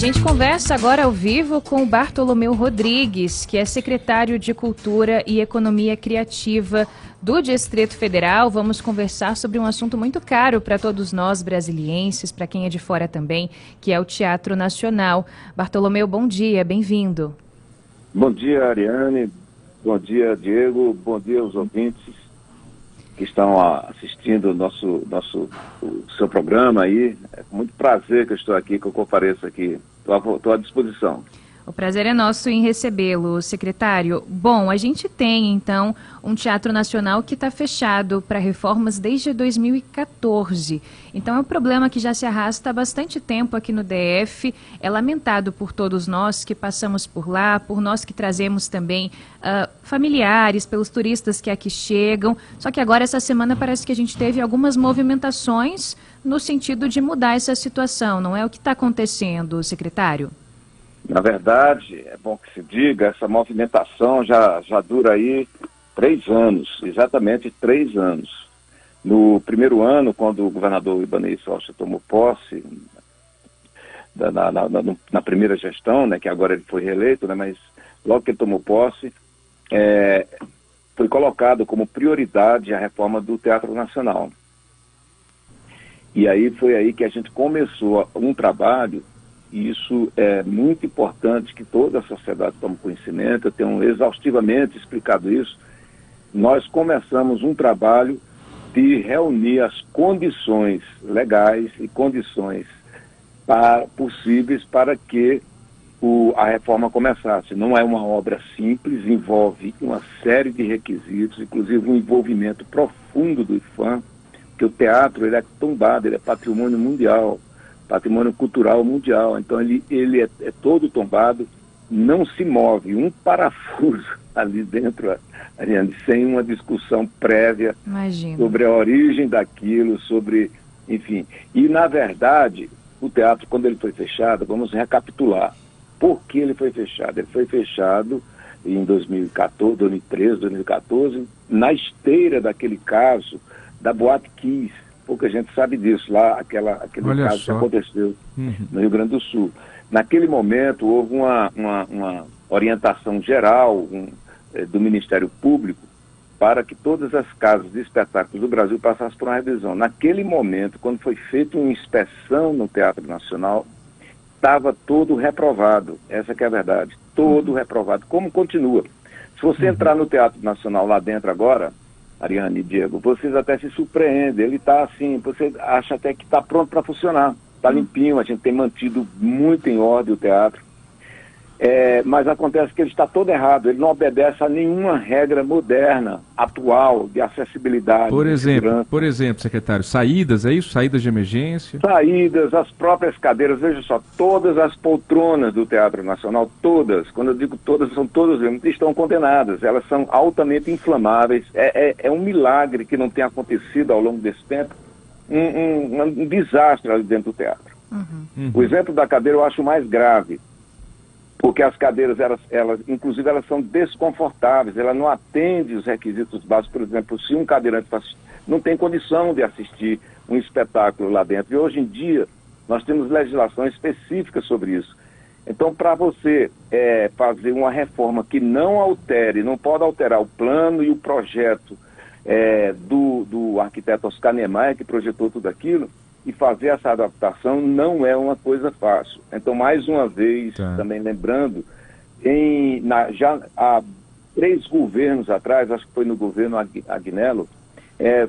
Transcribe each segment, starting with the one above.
gente conversa agora ao vivo com o Bartolomeu Rodrigues, que é secretário de Cultura e Economia Criativa do Distrito Federal. Vamos conversar sobre um assunto muito caro para todos nós brasilienses, para quem é de fora também, que é o Teatro Nacional. Bartolomeu, bom dia, bem-vindo. Bom dia, Ariane. Bom dia, Diego. Bom dia aos ouvintes que estão assistindo o seu programa aí. É com muito prazer que eu estou aqui, que eu compareço aqui. Estou à disposição. O prazer é nosso em recebê-lo, secretário. Bom, a gente tem, então, um Teatro Nacional que está fechado para reformas desde 2014. Então, é um problema que já se arrasta há bastante tempo aqui no DF. É lamentado por todos nós que passamos por lá, por nós que trazemos também familiares, pelos turistas que aqui chegam. Só que agora, essa semana, parece que a gente teve algumas movimentações no sentido de mudar essa situação. Não é o que está acontecendo, secretário? Na verdade, é bom que se diga, essa movimentação já dura aí 3 anos, exatamente 3 anos. No primeiro ano, quando o governador Ibanez Rocha tomou posse, na primeira gestão, né, que agora ele foi reeleito, né, mas logo que ele tomou posse, foi colocado como prioridade a reforma do Teatro Nacional. E aí foi aí que a gente começou um trabalho. E isso é muito importante que toda a sociedade tome conhecimento. Eu tenho exaustivamente explicado isso. Nós começamos um trabalho de reunir as condições legais e condições possíveis para que a reforma começasse. Não é uma obra simples, envolve uma série de requisitos, inclusive um envolvimento profundo do IPHAN, porque o teatro ele é tombado, ele é patrimônio mundial, patrimônio cultural mundial, então ele é todo tombado, não se move um parafuso ali dentro, Ariane, sem uma discussão prévia. Imagina. Sobre a origem daquilo, enfim. E, na verdade, o teatro, quando ele foi fechado, vamos recapitular. Por que ele foi fechado? Ele foi fechado em 2014, 2013, 2014, na esteira daquele caso da Boate Kiss. Pouca gente sabe disso, lá aquele Olha caso só. que aconteceu no Rio Grande do Sul. Naquele momento houve uma orientação geral do Ministério Público para que todas as casas de espetáculos do Brasil passassem por uma revisão. Naquele momento, quando foi feita uma inspeção no Teatro Nacional, estava todo reprovado, essa que é a verdade, todo reprovado, como continua. Se você entrar no Teatro Nacional lá dentro agora, Ariane e Diego, vocês até se surpreendem, ele está assim, você acha até que está pronto para funcionar, está limpinho, a gente tem mantido muito em ordem o teatro, mas acontece que ele está todo errado, ele não obedece a nenhuma regra moderna, atual, de acessibilidade. Por exemplo, secretário, saídas, é isso? Saídas de emergência? Saídas, as próprias cadeiras, veja só, todas as poltronas do Teatro Nacional, todas, quando eu digo todas, são todas mesmo, estão condenadas, elas são altamente inflamáveis, é um milagre que não tenha acontecido ao longo desse tempo, um desastre ali dentro do teatro. O exemplo da cadeira eu acho mais grave, porque as cadeiras, inclusive, elas são desconfortáveis, ela não atende os requisitos básicos. Por exemplo, se um cadeirante não tem condição de assistir um espetáculo lá dentro. E hoje em dia, nós temos legislação específica sobre isso. Então, para você fazer uma reforma que não altere, não pode alterar o plano e o projeto do arquiteto Oscar Niemeyer, que projetou tudo aquilo, e fazer essa adaptação não é uma coisa fácil. Então, mais uma vez, também lembrando, já há 3 governos atrás, acho que foi no governo Agnello,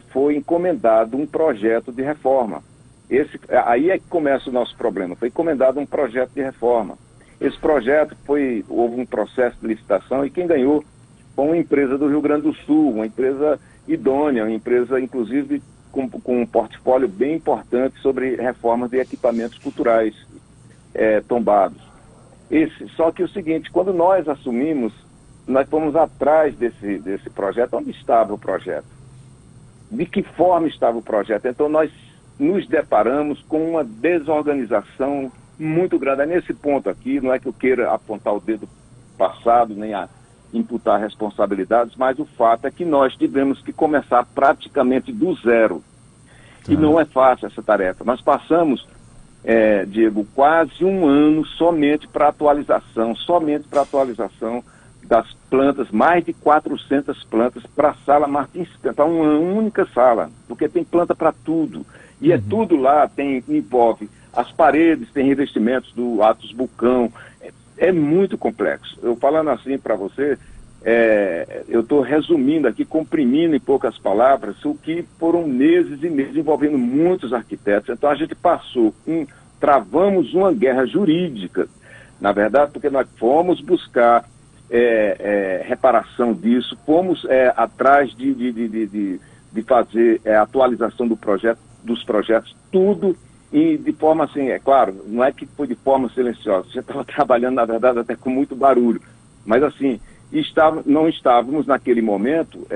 foi encomendado um projeto de reforma. Aí é que começa o nosso problema, foi encomendado um projeto de reforma. Esse projeto houve um processo de licitação e quem ganhou foi uma empresa do Rio Grande do Sul, uma empresa idônea, uma empresa, inclusive, com um portfólio bem importante sobre reformas de equipamentos culturais tombados. Só que o seguinte, quando nós assumimos, nós fomos atrás desse projeto. Onde estava o projeto? De que forma estava o projeto? Então nós nos deparamos com uma desorganização muito grande. É nesse ponto aqui, não é que eu queira apontar o dedo passado, nem imputar responsabilidades, mas o fato é que nós tivemos que começar praticamente do zero. E não é fácil essa tarefa. Nós passamos Diego, quase um ano somente para atualização das plantas, mais de 400 plantas para a sala Martins, para uma única sala, porque tem planta para tudo. E tudo lá envolve as paredes, tem revestimentos do Atos Bulcão, é muito complexo. Eu falando assim para você, eu estou resumindo aqui, comprimindo em poucas palavras, o que foram meses e meses envolvendo muitos arquitetos. Então a gente travamos uma guerra jurídica, na verdade, porque nós fomos buscar reparação disso, fomos atrás de fazer atualização dos projetos, tudo de forma assim, é claro, não é que foi de forma silenciosa, a gente estava trabalhando, na verdade, até com muito barulho, mas assim, não estávamos naquele momento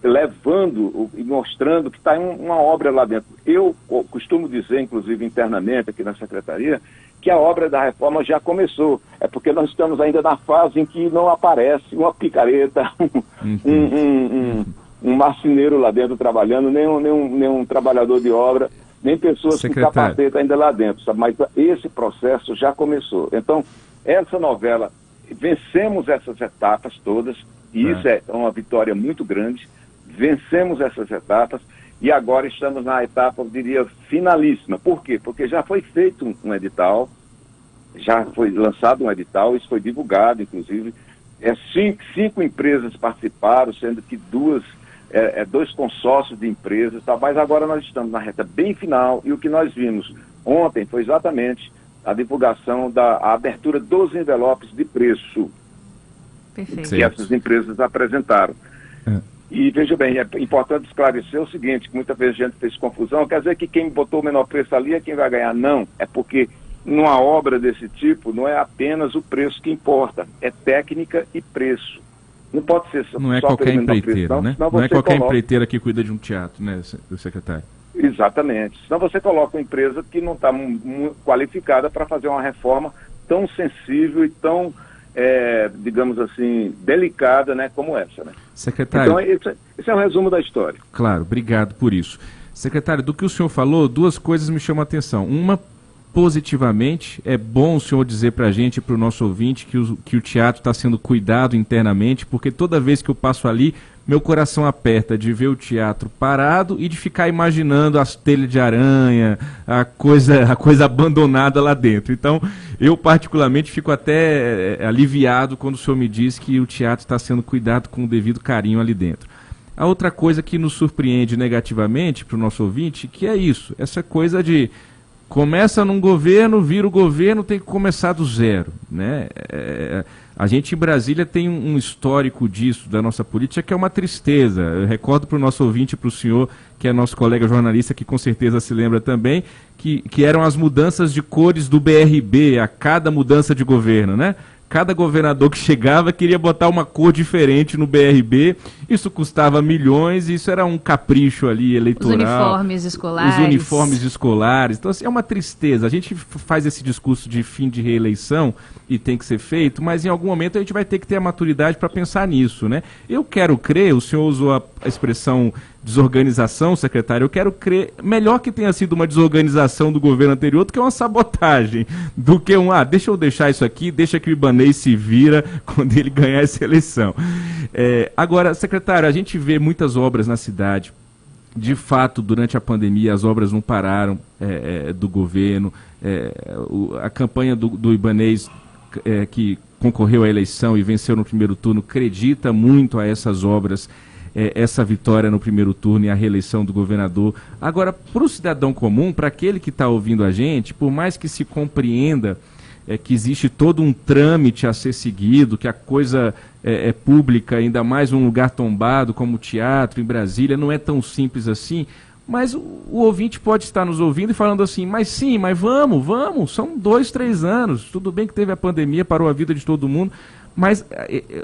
levando e mostrando que está uma obra lá dentro. Eu costumo dizer, inclusive internamente aqui na Secretaria, que a obra da reforma já começou. É porque nós estamos ainda na fase em que não aparece uma picareta, um marceneiro lá dentro trabalhando, nenhum trabalhador de obra, nem pessoas com capacete ainda lá dentro, sabe? Mas esse processo já começou. Então, essa novela, vencemos essas etapas todas, e isso é uma vitória muito grande, vencemos essas etapas, e agora estamos na etapa, eu diria, finalíssima. Por quê? Porque já foi feito um edital, já foi lançado um edital, isso foi divulgado, inclusive. Cinco empresas participaram, sendo que dois consórcios de empresas, tá? Mas agora nós estamos na reta bem final, e o que nós vimos ontem foi exatamente a divulgação a abertura dos envelopes de preço. Perfeito. Que essas empresas apresentaram. E veja bem, é importante esclarecer o seguinte, que muitas vezes a gente fez confusão, quer dizer que quem botou o menor preço ali é quem vai ganhar. Não, é porque numa obra desse tipo não é apenas o preço que importa, é técnica e preço. Não pode ser só não é qualquer empreiteira, preço, né? Não é qualquer empreiteira que cuida de um teatro, né, secretário? Exatamente. Senão você coloca uma empresa que não está qualificada para fazer uma reforma tão sensível e tão, digamos assim, delicada, né, como essa, né? Secretário... Então, esse é o resumo da história. Claro, obrigado por isso. Secretário, do que o senhor falou, duas coisas me chamam a atenção. Uma, positivamente, é bom o senhor dizer para a gente, para o nosso ouvinte, que o teatro está sendo cuidado internamente, porque toda vez que eu passo ali, meu coração aperta de ver o teatro parado e de ficar imaginando as telhas de aranha, a coisa abandonada lá dentro. Então, eu particularmente fico até aliviado quando o senhor me diz que o teatro está sendo cuidado com o devido carinho ali dentro. A outra coisa que nos surpreende negativamente para o nosso ouvinte, que é isso, essa coisa de começa num governo, vira o governo, tem que começar do zero, né? A gente em Brasília tem um histórico disso, da nossa política, que é uma tristeza. Eu recordo para o nosso ouvinte, para o senhor, que é nosso colega jornalista, que com certeza se lembra também, que eram as mudanças de cores do BRB a cada mudança de governo, né? Cada governador que chegava queria botar uma cor diferente no BRB, isso custava milhões, isso era um capricho ali eleitoral. Os uniformes escolares. Então, assim, é uma tristeza. A gente faz esse discurso de fim de reeleição e tem que ser feito, mas em algum momento a gente vai ter que ter a maturidade para pensar nisso, né? Eu quero crer, o senhor usou a expressão desorganização, secretário, eu quero crer, melhor que tenha sido uma desorganização do governo anterior do que uma sabotagem, do que deixa eu deixar isso aqui, deixa que o Ibanez se vira quando ele ganhar essa eleição. Agora, secretário, a gente vê muitas obras na cidade, de fato, durante a pandemia as obras não pararam do governo, a campanha do Ibanez, que concorreu à eleição e venceu no primeiro turno, acredita muito a essas obras, essa vitória no primeiro turno e a reeleição do governador. Agora, para o cidadão comum, para aquele que está ouvindo a gente, por mais que se compreenda que existe todo um trâmite a ser seguido, que a coisa é pública, ainda mais um lugar tombado como o teatro em Brasília, não é tão simples assim, mas o ouvinte pode estar nos ouvindo e falando assim, mas vamos, são 2, 3 anos, tudo bem que teve a pandemia, parou a vida de todo mundo, mas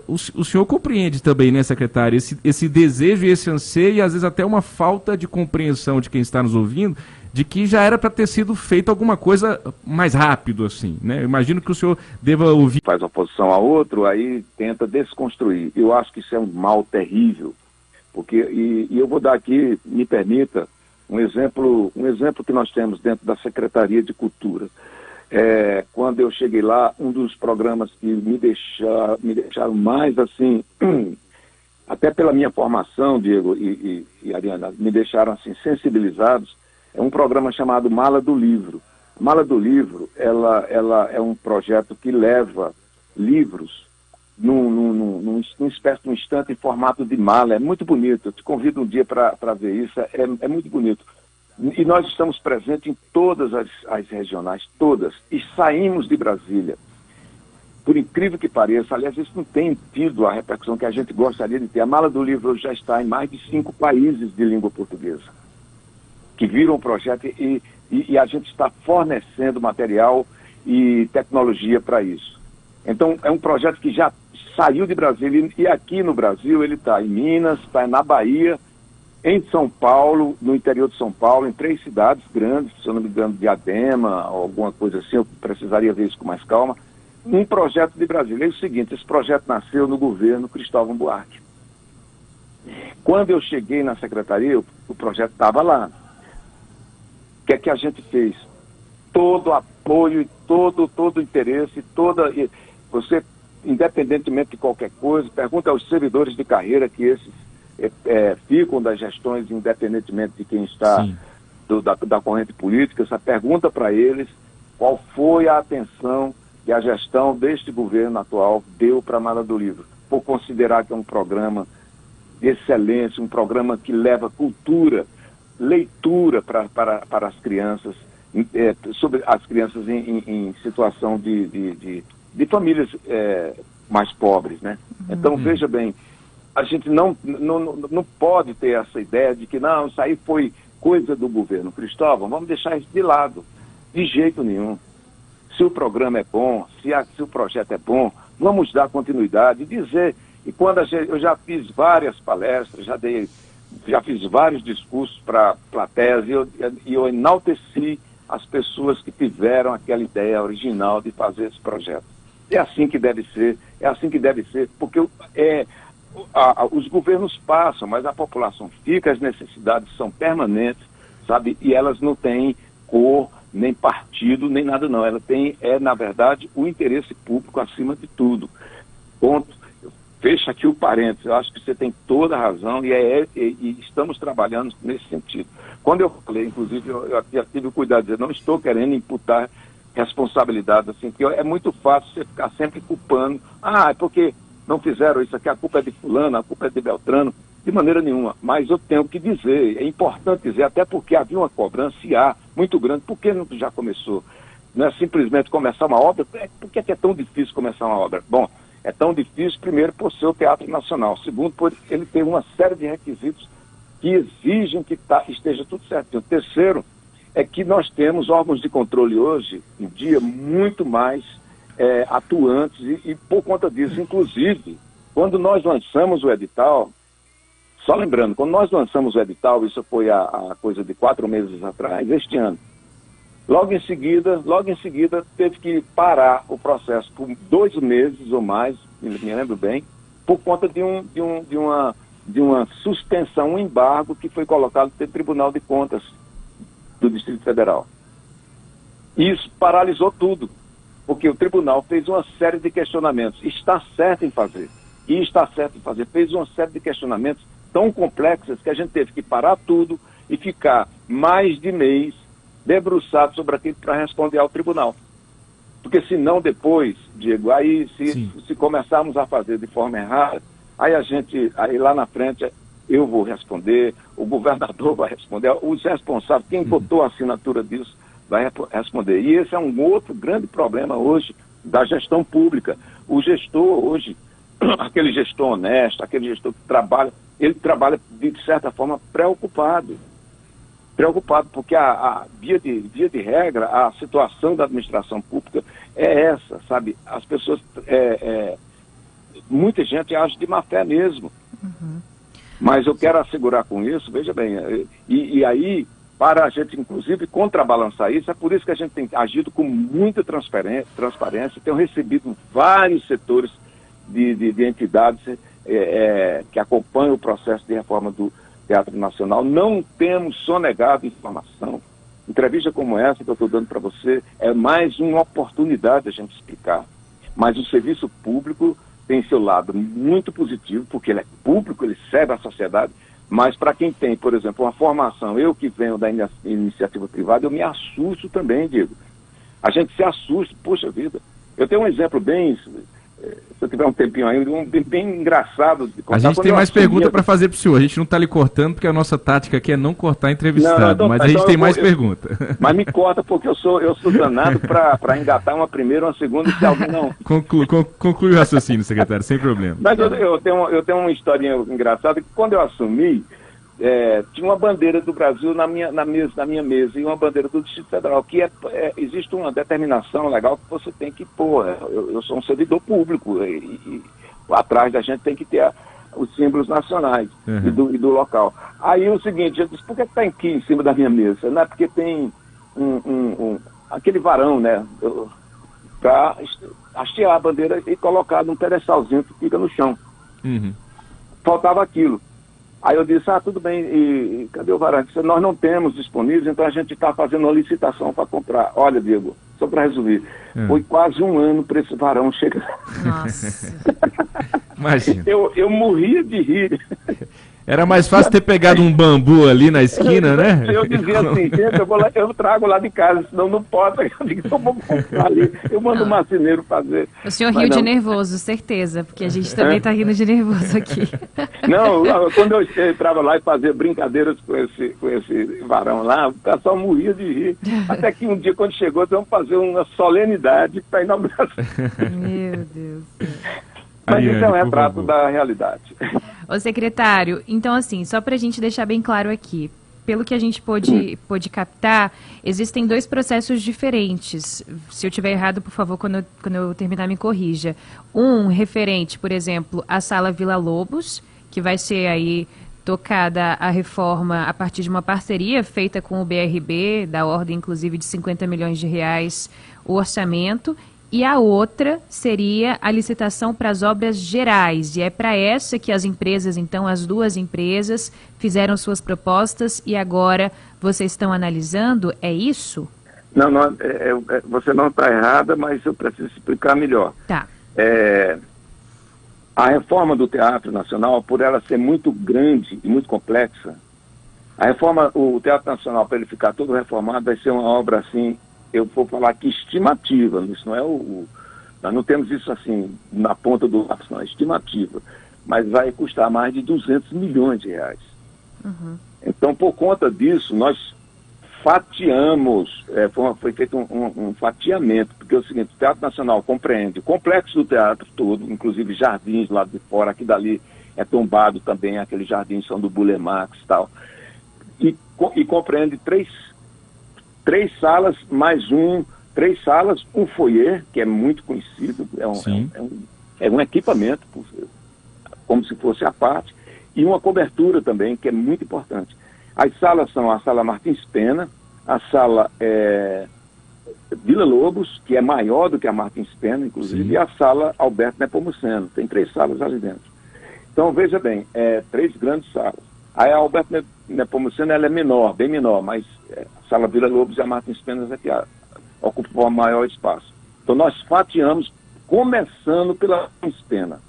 o senhor compreende também, né, secretário, esse desejo e esse anseio e às vezes até uma falta de compreensão de quem está nos ouvindo, de que já era para ter sido feito alguma coisa mais rápido, assim, né? Eu imagino que o senhor deva ouvir... Faz oposição a outro, aí tenta desconstruir. Eu acho que isso é um mal terrível, porque, e eu vou dar aqui, me permita, Um exemplo que nós temos dentro da Secretaria de Cultura. Quando eu cheguei lá, um dos programas que me deixaram mais assim, até pela minha formação, Diego e Ariana, me deixaram assim sensibilizados, é um programa chamado Mala do Livro. Mala do Livro, ela é um projeto que leva livros numa espécie de um estante em formato de mala. É muito bonito, eu te convido um dia para ver isso, é muito bonito. E nós estamos presentes em todas as regionais, todas, e saímos de Brasília. Por incrível que pareça, aliás, isso não tem tido a repercussão que a gente gostaria de ter. A Mala do Livro já está em mais de 5 países de língua portuguesa, que viram o projeto e a gente está fornecendo material e tecnologia para isso. Então, é um projeto que já saiu de Brasília e aqui no Brasil ele está em Minas, está na Bahia, em São Paulo, no interior de São Paulo, em 3 cidades grandes, se eu não me engano, Diadema, ou alguma coisa assim, eu precisaria ver isso com mais calma. Um projeto de Brasília. É o seguinte, esse projeto nasceu no governo Cristóvão Buarque. Quando eu cheguei na secretaria, o projeto estava lá. O que é que a gente fez? Todo apoio, todo interesse, você, independentemente de qualquer coisa, pergunta aos servidores de carreira que esses ficam das gestões, independentemente de quem está da corrente política, essa pergunta para eles qual foi a atenção que a gestão deste governo atual deu para a Mala do Livro, por considerar que é um programa de excelência, um programa que leva cultura, leitura para as crianças, sobre as crianças em situação de famílias mais pobres, né? Então, veja bem, a gente não pode ter essa ideia de que não, isso aí foi coisa do governo Cristóvão, vamos deixar isso de lado, de jeito nenhum. Se o programa é bom, se o projeto é bom, vamos dar continuidade e dizer. E quando eu já fiz várias palestras, já fiz vários discursos para plateias e eu enalteci as pessoas que tiveram aquela ideia original de fazer esse projeto. É assim que deve ser, porque os governos passam, mas a população fica, as necessidades são permanentes, sabe? E elas não têm cor, nem partido, nem nada não. Ela na verdade, o interesse público acima de tudo. Ponto. Fecha aqui o parênteses. Eu acho que você tem toda a razão e estamos trabalhando nesse sentido. Quando eu falei, inclusive, eu já tive o cuidado de dizer, não estou querendo imputar responsabilidade, assim, porque é muito fácil você ficar sempre culpando. É porque não fizeram isso aqui, a culpa é de fulano, a culpa é de Beltrano. De maneira nenhuma, mas eu tenho que dizer, é importante dizer, até porque havia uma cobrança muito grande. Por que não já começou? Não é simplesmente começar uma obra. Por que é tão difícil começar uma obra? Bom, é tão difícil, primeiro, por ser o Teatro Nacional. Segundo, por ele ter uma série de requisitos que exigem que esteja tudo certo. O terceiro é que nós temos órgãos de controle hoje, em dia, muito mais atuantes e por conta disso, inclusive, quando nós lançamos o edital, só lembrando, quando nós lançamos o edital, isso foi a coisa de 4 meses atrás, este ano, logo em seguida teve que parar o processo por 2 meses ou mais, me lembro bem, por conta de uma suspensão, um embargo que foi colocado pelo Tribunal de Contas do Distrito Federal. Isso paralisou tudo, porque o tribunal fez uma série de questionamentos. Está certo em fazer. Fez uma série de questionamentos tão complexos que a gente teve que parar tudo e ficar mais de mês debruçado sobre aquilo para responder ao tribunal. Porque senão depois, Diego, aí se começarmos a fazer de forma errada, aí lá na frente eu vou responder, o governador vai responder, os responsáveis, quem botou a assinatura disso, vai responder. E esse é um outro grande problema hoje da gestão pública. O gestor hoje, aquele gestor honesto, aquele gestor que trabalha, ele trabalha de certa forma preocupado, porque a via de regra, a situação da administração pública é essa, sabe? As pessoas, muita gente age de má fé mesmo. Mas eu quero assegurar com isso, veja bem, e aí, para a gente, inclusive, contrabalançar isso, é por isso que a gente tem agido com muita transparência, tenho recebido vários setores de entidades que acompanham o processo de reforma Teatro Nacional, não temos sonegado informação. Entrevista como essa que eu estou dando para você é mais uma oportunidade de a gente explicar. Mas o serviço público tem seu lado muito positivo, porque ele é público, ele serve à sociedade, mas para quem tem, por exemplo, uma formação, eu que venho da iniciativa privada, eu me assusto também, Diego. A gente se assusta, poxa vida. Eu tenho um exemplo bem, se eu tiver um tempinho aí, bem engraçado de contar. A gente tem mais pergunta para fazer para o senhor. A gente não está lhe cortando, porque a nossa tática aqui é não cortar entrevistado, mas a gente tem mais pergunta. Mas me corta, porque eu sou danado para engatar uma primeira, uma segunda, e se alguém não... Conclui o raciocínio, secretário, sem problema. Mas eu tenho uma historinha engraçada, que quando eu assumi, tinha uma bandeira do Brasil na minha mesa e uma bandeira do Distrito Federal, que existe uma determinação legal que você tem que pôr. Eu sou um servidor público e atrás da gente tem que ter os símbolos nacionais e do local. Aí o seguinte, eu disse, por que está aqui em cima da minha mesa? Não é porque tem aquele varão, né, para hastear a bandeira e colocar num pedestalzinho que fica no chão. Faltava aquilo. Aí eu disse, tudo bem, e cadê o varão? Disse, nós não temos disponíveis, então a gente está fazendo uma licitação para comprar. Olha, Diego, só para resumir, foi quase um ano para esse varão chegar. Nossa. Imagina. Eu morria de rir. Era mais fácil ter pegado um bambu ali na esquina, né? Eu dizia assim, gente, eu trago lá de casa, senão não pode. Eu digo, eu vou comprar ali. Eu mando o marceneiro fazer. O senhor riu de nervoso, certeza, porque a gente também está rindo de nervoso aqui. Não, quando eu entrava lá e fazia brincadeiras com esse varão lá, o pessoal morria de rir. Até que um dia, quando chegou, vamos fazer uma solenidade para inauguração. Meu Deus. Mas isso é um retrato da realidade. Ô secretário, então assim, só para a gente deixar bem claro aqui, pelo que a gente pôde captar, existem dois processos diferentes. Se eu estiver errado, por favor, quando eu terminar, me corrija. Um referente, por exemplo, à Sala Vila Lobos, que vai ser aí tocada a reforma a partir de uma parceria feita com o BRB, da ordem inclusive de 50 milhões de reais o orçamento. E a outra seria a licitação para as obras gerais. E é para essa que as empresas, então, as duas empresas, fizeram suas propostas e agora vocês estão analisando, é isso? Não, você não está errada, mas eu preciso explicar melhor. Tá. A reforma do Teatro Nacional, por ela ser muito grande e muito complexa, o Teatro Nacional, para ele ficar todo reformado, vai ser uma obra assim... Eu vou falar aqui estimativa, isso não é nós não temos isso assim na ponta do lápis, não, é estimativa, mas vai custar mais de 200 milhões de reais. Então, por conta disso, nós fatiamos, foi feito um fatiamento, porque é o seguinte, o Teatro Nacional compreende o complexo do teatro todo, inclusive jardins lá de fora, aqui dali é tombado também, aqueles jardins são do Bulemax e tal, e compreende três salas, três salas, um foyer, que é muito conhecido, é um equipamento, como se fosse a parte, e uma cobertura também, que é muito importante. As salas são a Sala Martins Pena, a Sala Vila Lobos, que é maior do que a Martins Pena, inclusive, e a Sala Alberto Nepomuceno. Tem 3 salas ali dentro. Então, veja bem, 3 grandes salas. Aí a Alberto Nepomuceno ela é menor, bem menor, mas a Sala Vila Lobos e a Martins Pena é que ocupam o maior espaço. Então nós fatiamos, começando pela Martins Pena.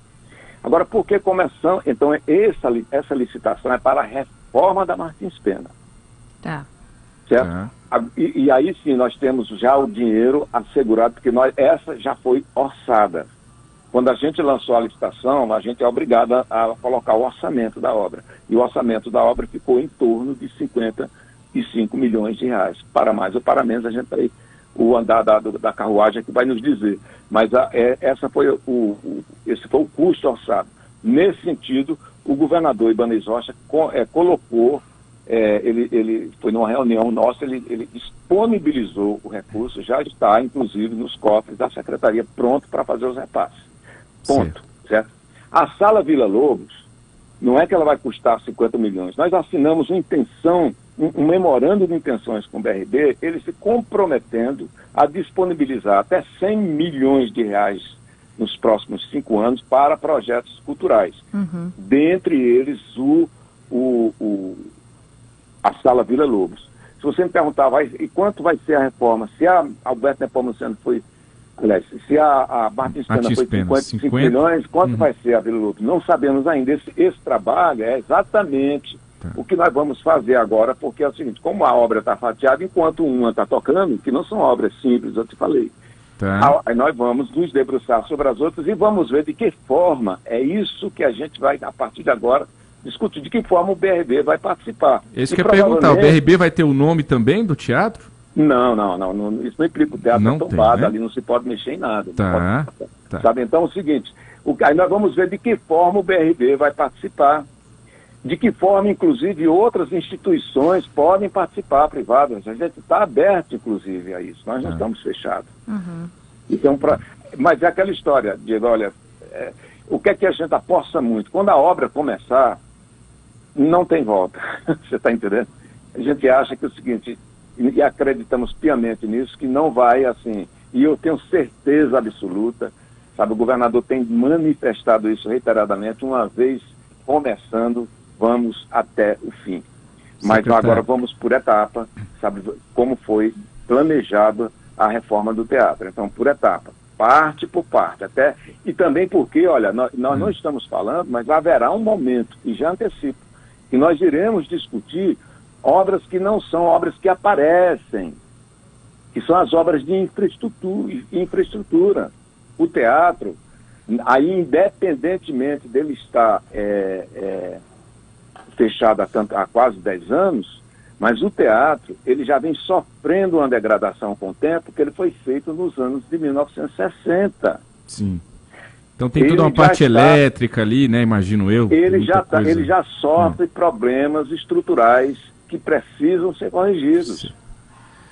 Agora, por que começando? Então essa licitação é para a reforma da Martins Pena. Tá. Certo? E aí sim, nós temos já o dinheiro assegurado, porque essa já foi orçada. Quando a gente lançou a licitação, a gente é obrigado a colocar o orçamento da obra. E o orçamento da obra ficou em torno de 55 milhões de reais. Para mais ou para menos, a gente vai, o andar da carruagem é que vai nos dizer. Mas esse foi o custo orçado. Nesse sentido, o governador Ibanez Rocha colocou, ele foi numa reunião nossa, ele disponibilizou o recurso, já está, inclusive, nos cofres da Secretaria, pronto para fazer os repasses. Ponto, certo? A Sala Vila Lobos, não é que ela vai custar 50 milhões. Nós assinamos um memorando de intenções com o BRB, ele se comprometendo a disponibilizar até 100 milhões de reais nos próximos 5 anos para projetos culturais. Dentre eles, a Sala Vila Lobos. Se você me perguntar, e quanto vai ser a reforma? Se a Alberto Nepomuceno foi, aliás, se a Martins Pena foi 55 milhões, quanto vai ser a Vila Lobos? Não sabemos ainda. Esse trabalho é exatamente o que nós vamos fazer agora, porque é o seguinte, como a obra está fatiada, enquanto uma está tocando, que não são obras simples, eu te falei, aí nós vamos nos debruçar sobre as outras e vamos ver de que forma é isso que a gente vai, a partir de agora, discutir de que forma o BRB vai participar. Isso que eu ia perguntar, o BRB vai ter o nome também do teatro? Não, isso não implica, o teatro é tombado, né? Ali não se pode mexer em nada. Sabe, então é o seguinte, aí nós vamos ver de que forma o BRB vai participar, de que forma, inclusive, outras instituições podem participar, privadas. A gente está aberto, inclusive, a isso, nós não estamos fechados. Então, mas é aquela história, Diego, olha, o que é que a gente aposta muito? Quando a obra começar, não tem volta. Você está entendendo? A gente acha que é o seguinte, e acreditamos piamente nisso, que não vai assim, e eu tenho certeza absoluta, sabe, o governador tem manifestado isso reiteradamente, uma vez começando, vamos até o fim. Mas agora vamos por etapa, sabe, como foi planejada a reforma do teatro. Então, por etapa, parte por parte, até, e também porque, olha, nós não estamos falando, mas haverá um momento, e já antecipo, que nós iremos discutir obras que não são obras que aparecem, que são as obras de infraestrutura. O teatro, aí independentemente dele estar fechado há quase 10 anos, mas o teatro, ele já vem sofrendo uma degradação com o tempo, porque ele foi feito nos anos de 1960. Sim. Então tem toda uma parte elétrica ali, né, imagino eu. Ele já sofre problemas estruturais que precisam ser corrigidos. Sim.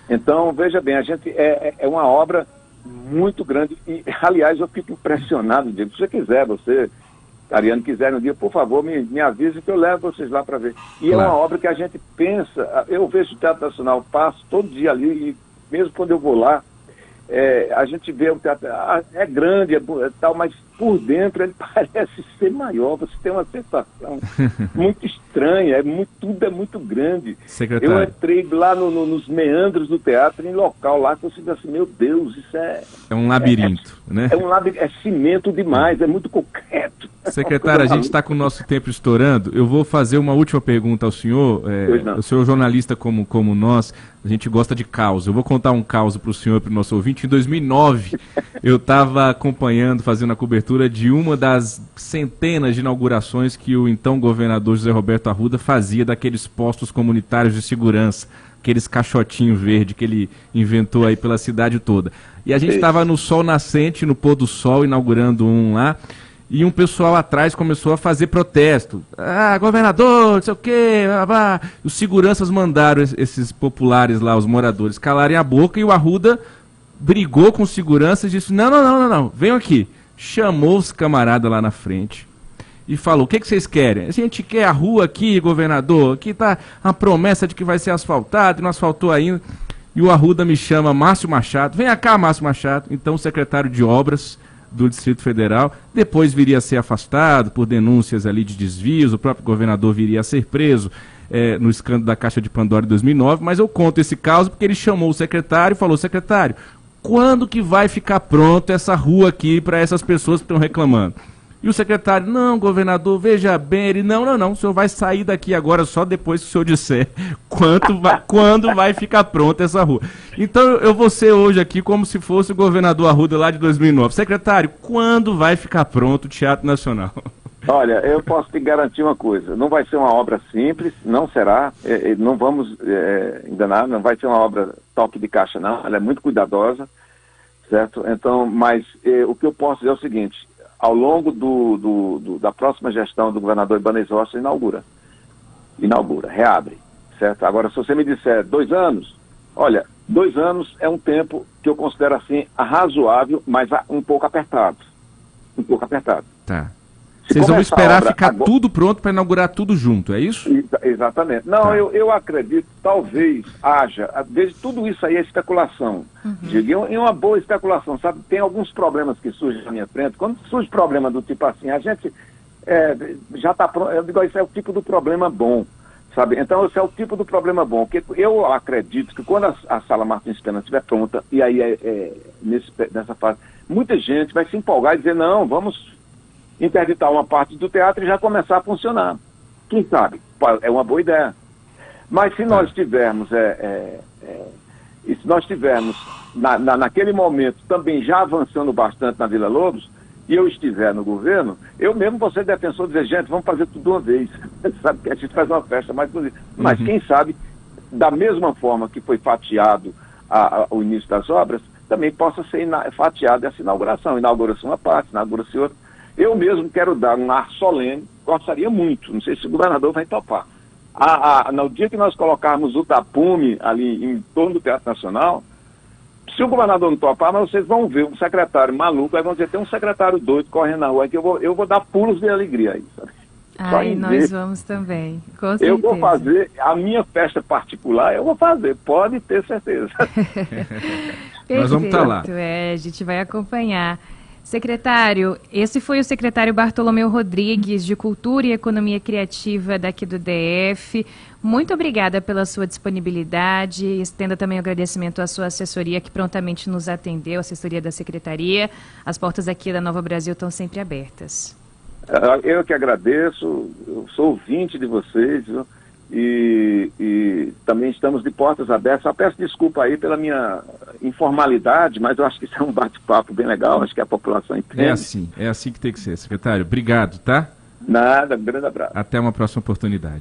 Então, veja bem, a gente é uma obra muito grande e, aliás, eu fico impressionado, Diego, se você quiser, Ariane, quiser um dia, por favor, me avise que eu levo vocês lá para ver. E é uma obra que a gente pensa, eu vejo o Teatro Nacional, passo todo dia ali, e mesmo quando eu vou lá, a gente vê o teatro, é grande, tal, mas por dentro ele parece ser maior, você tem uma sensação muito estranha, tudo é muito grande. Secretário. Eu entrei lá nos meandros do teatro, em local lá, que eu sinto assim, meu Deus, isso é um labirinto, né? É um labirinto, é cimento demais, é muito concreto. Secretário, a gente está com o nosso tempo estourando. Eu vou fazer uma última pergunta ao senhor. O senhor é jornalista como nós, a gente gosta de caos. Eu vou contar um caos para o senhor e para o nosso ouvinte. Em 2009, eu estava acompanhando, fazendo a cobertura de uma das centenas de inaugurações que o então governador José Roberto Arruda fazia daqueles postos comunitários de segurança, aqueles caixotinhos verdes que ele inventou aí pela cidade toda. E a gente estava no sol nascente, no pôr do sol, inaugurando um lá. E um pessoal atrás começou a fazer protesto. Governador, não sei o quê. Os seguranças mandaram esses populares lá, os moradores, calarem a boca, e o Arruda brigou com os seguranças e disse, não, venham aqui. Chamou os camaradas lá na frente e falou, o que vocês querem? A gente quer a rua aqui, governador, aqui tá a promessa de que vai ser asfaltado, e não asfaltou ainda. E o Arruda me chama, Márcio Machado, vem cá, Márcio Machado, então secretário de Obras do Distrito Federal, depois viria a ser afastado por denúncias ali de desvios, o próprio governador viria a ser preso no escândalo da Caixa de Pandora de 2009, mas eu conto esse caso porque ele chamou o secretário e falou, secretário, quando que vai ficar pronto essa rua aqui para essas pessoas que estão reclamando? E o secretário, não, governador, veja bem, ele, não, o senhor vai sair daqui agora só depois que o senhor disser quando vai ficar pronta essa rua. Então eu vou ser hoje aqui como se fosse o governador Arruda lá de 2009. Secretário, quando vai ficar pronto o Teatro Nacional? Olha, eu posso te garantir uma coisa, não vai ser uma obra simples, não será, não vamos enganar, não vai ser uma obra toque de caixa não, ela é muito cuidadosa, certo? Então, mas o que eu posso dizer é o seguinte, ao longo da próxima gestão do governador Ibanez Rocha, inaugura, reabre, certo? Agora, se você me disser 2 anos, olha, 2 anos é um tempo que eu considero assim razoável, mas um pouco apertado. Tá. Vocês vão esperar ficar tudo pronto para inaugurar tudo junto, é isso? Exatamente. Não, tá. eu acredito, talvez haja, desde tudo isso aí é especulação. Digo, é uma boa especulação, sabe? Tem alguns problemas que surgem na minha frente. Quando surge problema do tipo assim, a gente já está pronto. Eu digo, isso é o tipo do problema bom, sabe? Então, esse é o tipo do problema bom, porque eu acredito que quando a Sala Martins Pena estiver pronta, e aí nessa fase, muita gente vai se empolgar e dizer, não, vamos interditar uma parte do teatro e já começar a funcionar. Quem sabe? É uma boa ideia. Mas se nós tivermos, e se nós tivermos naquele momento também já avançando bastante na Vila Lobos, e eu estiver no governo, eu mesmo vou ser defensor de dizer, gente, vamos fazer tudo de uma vez. Sabe que a gente faz uma festa mais bonita. Mas quem sabe, da mesma forma que foi fatiado o início das obras, também possa ser fatiada essa inauguração. Inaugura-se uma parte, inaugura-se outra. Eu mesmo quero dar um ar solene, gostaria muito, não sei se o governador vai topar. No dia que nós colocarmos o tapume ali em torno do Teatro Nacional, se o governador não topar, mas vocês vão ver um secretário maluco, aí vão dizer, tem um secretário doido correndo na rua, que eu vou dar pulos de alegria aí, sabe? Ai, nós vamos também, com certeza. Eu vou fazer a minha festa particular, eu vou fazer, pode ter certeza. Nós vamos estar lá. A gente vai acompanhar. Secretário, esse foi o secretário Bartolomeu Rodrigues, de Cultura e Economia Criativa daqui do DF. Muito obrigada pela sua disponibilidade. Estenda também o agradecimento à sua assessoria, que prontamente nos atendeu, a assessoria da Secretaria. As portas aqui da Nova Brasil estão sempre abertas. Eu que agradeço, eu sou ouvinte de vocês, viu? E também estamos de portas abertas. Só peço desculpa aí pela minha informalidade, mas eu acho que isso é um bate-papo bem legal, acho que a população entende. É assim que tem que ser, secretário. Obrigado, tá? Nada, um grande abraço. Até uma próxima oportunidade.